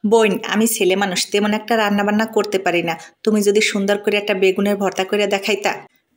বোন, আমি ছেলে মানুষ, তেমন একটা রান্না বান্না করতে পারি না। তুমি যদি সুন্দর করে একটা বেগুনের ভর্তা করে দেখাইতা।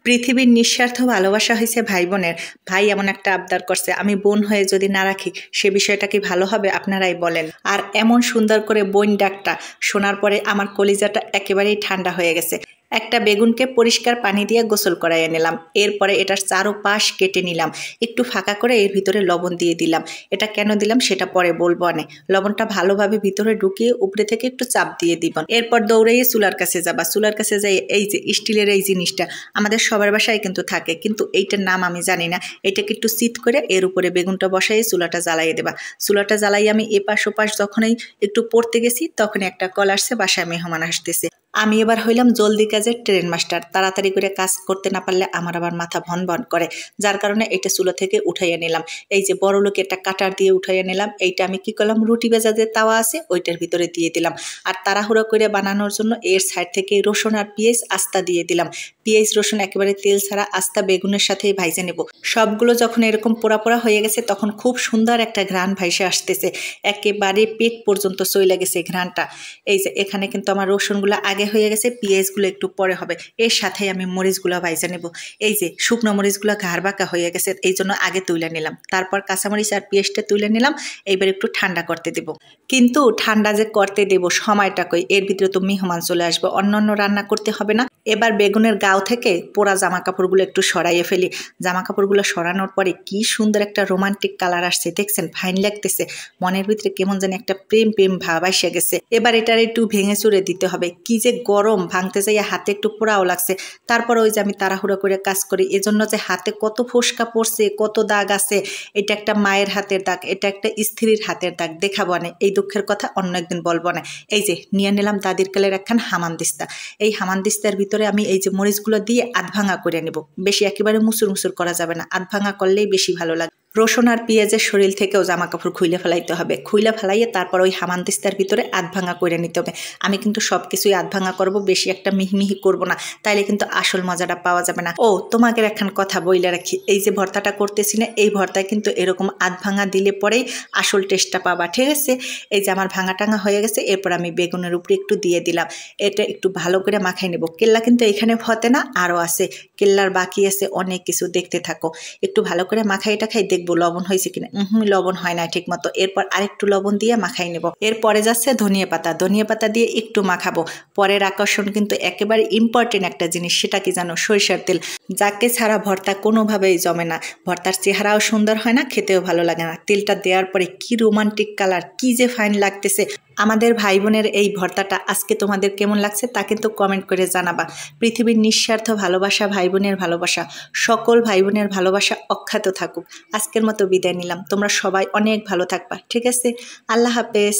পৃথিবীর নিঃস্বার্থ ভালোবাসা হয়েছে ভাই বোনের। ভাই এমন একটা আবদার করছে, আমি বোন হয়ে যদি না রাখি সে বিষয়টা কি ভালো হবে? আপনারাই বলেন। আর এমন সুন্দর করে বোন ডাকটা শোনার পরে আমার কলিজাটা একেবারেই ঠান্ডা হয়ে গেছে। একটা বেগুনকে পরিষ্কার পানি দিয়ে গোসল করাইয়ে নিলাম। এরপরে এটার চারোপাশ কেটে নিলাম, একটু ফাঁকা করে এর ভিতরে লবণ দিয়ে দিলাম। এটা কেন দিলাম সেটা পরে বলবো অনেক। লবণটা ভালোভাবে ভিতরে ঢুকিয়ে উপরে থেকে একটু চাপ দিয়ে দিব। এরপর দৌড়াইয়ে চুলার কাছে যাবা। চুলার কাছে যাই এই যে স্টিলের এই জিনিসটা আমাদের সবার বাসায় কিন্তু থাকে, কিন্তু এইটার নাম আমি জানি না। এটাকে একটু চিত করে এর উপরে বেগুনটা বসাইয়ে চুলাটা জ্বালাইয়ে দেবা। চুলাটা জ্বালাই আমি এপাশ ওপাশ যখনই একটু পড়তে গেছি তখনই একটা কল আসছে, বাসায় মেহমান আসতেছে। আমি এবার হইলাম জলদি কাজের ট্রেন মাস্টার। তাড়াতাড়ি করে কাজ করতে না পারলে আমার আবার মাথা ভন ভন করে, যার কারণে এটা চুলো থেকে উঠাইয়া নিলাম। এই যে বড় লোক একটা কাটার দিয়ে উঠাইয়া নিলাম। এইটা আমি কি করলাম, রুটি ভেজা যে তাওয়া আছে ওইটার ভিতরে দিয়ে দিলাম। আর তাড়াহুড়ো করে বানানোর জন্য এর সাইড থেকে রসুন আর পেঁয়াজ আস্তা দিয়ে দিলাম। পেঁয়াজ রসুন একেবারে তেল ছাড়া আস্তা বেগুনের সাথেই ভাইজে নেব। সবগুলো যখন এরকম পোড়া পোড়া হয়ে গেছে তখন খুব সুন্দর একটা ঘ্রাণ ভাইসে আসতেছে, একেবারে পেট পর্যন্ত চলে গেছে ঘ্রাণটা। এই যে এখানে কিন্তু আমার রসুনগুলো আগে হয়ে গেছে, পেঁয়াজগুলো একটু পরে হবে। এর সাথে আমি মরিচগুলো ভাইজা নেব। এই যে শুকনো মরিচগুলো ঘাড় বাঁকা হয়ে গেছে, এই জন্য আগে তুলে নিলাম। তারপর কাঁচামরিচ আর পেঁয়াজটা তুলে নিলাম। এইবার একটু ঠান্ডা করতে দেব। কিন্তু ঠান্ডা যে করতে দেব সময়টা কই, এর ভিতরে তো মেহমান চলে আসবে, অন্য রান্না করতে হবে না। এবার বেগুনের গাও থেকে পোড়া জামা কাপড়গুলো একটু সরাইয়ে ফেলি। জামা কাপড়গুলো সরানোর পরে কি সুন্দর একটা রোমান্টিক কালার আসছে, দেখছেন? ফাইন লাগতেছে। মনের ভিতরে কেমন যেন একটা প্রেম প্রেম ভাব এসে গেছে। এবার এটার একটু ভেঙে চুরে দিতে হবে। কি যে গরম, ভাঙতে যাইয়া হাতে একটু পোড়াও লাগছে। তারপর ওই যে আমি তাড়াহুড়ো করে কাজ করি, এজন্য যে হাতে কত ফোসকা পড়ছে, কত দাগ আছে। এটা একটা মায়ের হাতের দাগ, এটা একটা স্ত্রীর হাতের দাগ। দেখাবো না, এই দুঃখের কথা অন্য একদিন বলবো না। এই যে নিয়ে নিলাম দাদির কালের একখান হামানদিস্তা। এই হামানদিস্তার ভিতরে আমি এই যে মরিচগুলো দিয়ে আধ ভাঙা করে নেব। বেশি একেবারে মুসুর মুসুর করা যাবে না, আধ ভাঙা করলেই বেশি ভালো লাগে। রসুন আর পেঁয়াজের শরীর থেকেও জামা কাপড় খুইলে ফেলাইতে হবে। খুইলে ফেলাইয়ে তারপর ওই হামানদিস্তার ভিতরে আধ ভাঙা করে নিতে হবে। আমি কিন্তু সব কিছুই আধ ভাঙা করবো, বেশি একটা মিহি করবো না, তাইলে কিন্তু আসল মজাটা পাওয়া যাবে না। ও তোমাকে একখান কথা বইলে রাখি, এই যে ভর্তাটা করতেছি না, এই ভর্তায় কিন্তু এরকম আধ ভাঙা দিলে পরেই আসল টেস্টটা পাবা, ঠিক আছে? এই যে আমার ভাঙা টাঙা হয়ে গেছে, এরপর আমি বেগুনের উপরে একটু দিয়ে দিলাম। এটা একটু ভালো করে মাখাই নেব। কেল্লা কিন্তু এখানে হতে না, আরও আছে কেল্লার বাকি আছে অনেক কিছু, দেখতে থাকো। একটু ভালো করে মাখাই টাখাই দেখবো লবণ হয়েছে কিনা। লবণ হয় না ঠিক মতো। এরপর আরেকটু লবণ দিয়ে মাখাই নেব। এরপরে যাচ্ছে ধনিয়া পাতা। ধনিয়া পাতা দিয়ে একটু মাখাবো। পরের আকর্ষণ কিন্তু একেবারে ইম্পর্টেন্ট একটা জিনিস, সেটা কি জানো? সরিষার তেল। যাকে ছাড়া ভর্তা কোনোভাবেই জমে না। ভর্তার চেহারাও সুন্দর হয় না, খেতেও ভালো লাগে না। তেলটা দেওয়ার পরে কি রোমান্টিক কালার, কি যে ফাইন লাগতেছে। আমাদের ভাই বোনের এই ভর্তাটা আজকে তোমাদের কেমন লাগছে তা কিন্তু কমেন্ট করে জানাবা। পৃথিবীর নিঃস্বার্থ ভালোবাসা, ভাই বোনের ভালোবাসা, সকল ভাই বোনের ভালোবাসা অক্ষত থাকুক। আজকের মতো বিদায় নিলাম। তোমরা সবাই অনেক ভালো থাকবা, ঠিক আছে? আল্লাহ হাফেজ।